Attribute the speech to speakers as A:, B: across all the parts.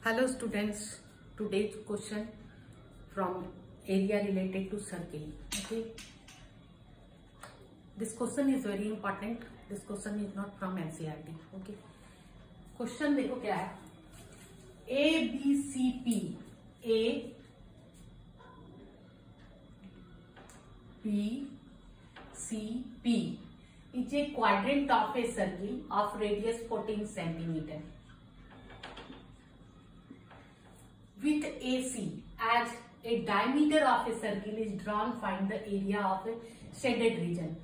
A: Hello students, today's question from area related to circle. Okay, this question is very important. This question is not from NCERT. Okay, question देखो क्या है, ABCP, ABCP is a quadrant of a circle of radius 14 centimeter. With AC as a diameter of a circle is drawn, find the area of a shaded region.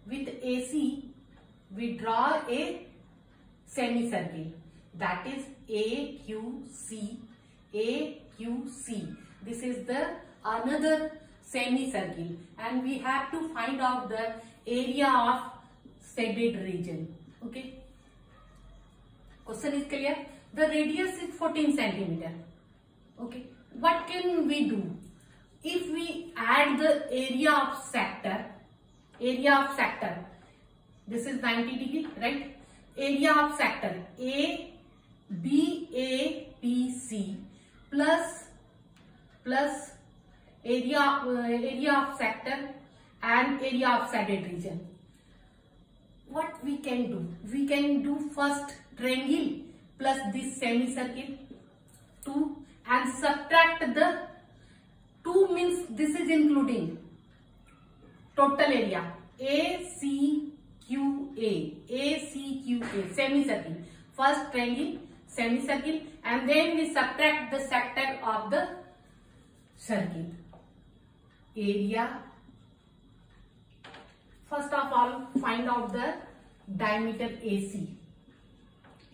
A: With AC, we draw a semicircle, that is AQC. AQC. This is the another semicircle, and we have to find out the area of shaded region. Okay. Question is clear. The radius is 14 centimeter. Okay, what can we do? If we add the area of sector, this is 90 degree, right? Area of sector ABAPC plus area of sector and area of shaded region. What we can do? We can do first triangle plus this semicircle 2. And subtract the 2 means this is including total area ACQA semicircle. First triangle, semicircle, and then we subtract the sector of the circle. Area. First of all, find out the diameter AC.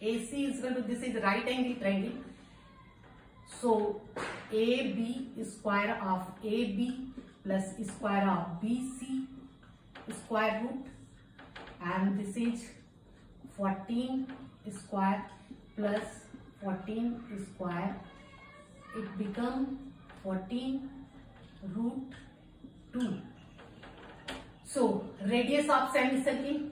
A: AC is equal to, this is right angle triangle. So AB square of AB plus square of BC square root, and this is 14 square plus 14 square, it become 14 root 2. So radius of semicircle,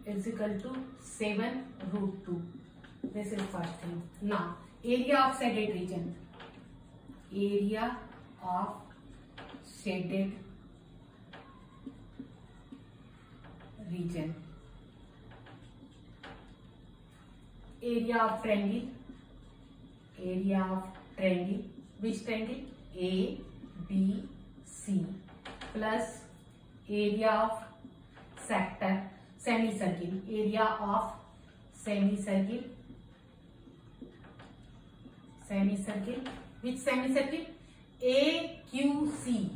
A: is equal to 7 root 2. This is first thing. Now area of shaded region. Area of shaded region. Area of triangle. Area of triangle. Which triangle? A, B, C plus area of sector, semicircle, area of semicircle, which semicircle? AQC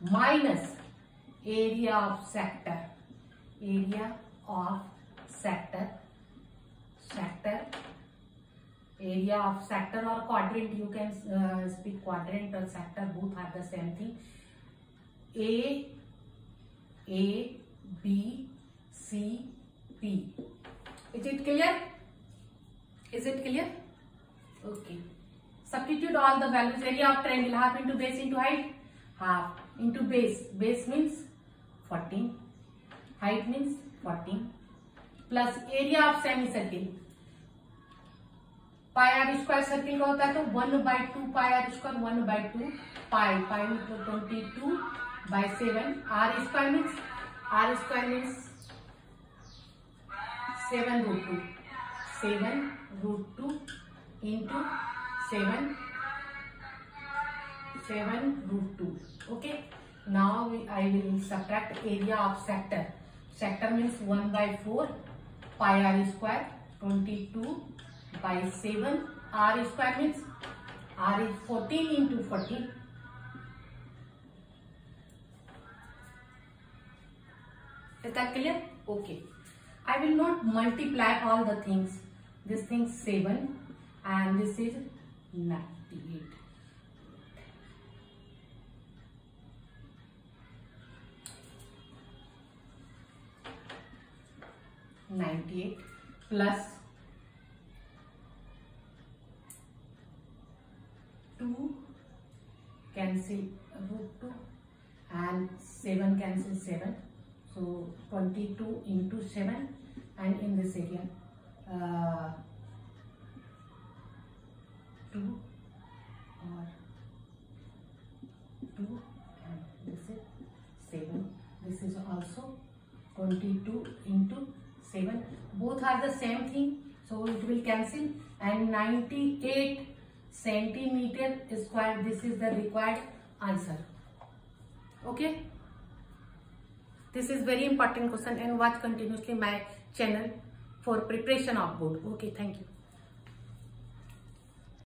A: minus area of sector, area of sector or quadrant, you can speak quadrant or sector, both are the same thing. A, B, C, P. Is it clear? Okay. Substitute all the values. Area of triangle, half into base into height, half into base. Base means 14, height means 14, plus area of semicircle. Pi R square circle का होता है तो 1/2 पाई R square 1/2 पाई मतलब 22/7 are square means 7 root 2 into 7 root 2. Okay, now I will subtract area of sector. Sector means 1/4 pi r square 22/7 r square means r is 14 into 14. Is that clear? Okay. I will not multiply all the things. This thing 7 and this is 98. 98 plus 2 cancel root 2 and 7 cancel 7. So 22 into 7, and in this area 2 or 2, and this is 7. This is also 22 into 7. Both are the same thing, so it will cancel, and 98 centimeter square. This is the required answer. Okay, this is very important question, and watch continuously my channel for preparation of board. Okay, thank you.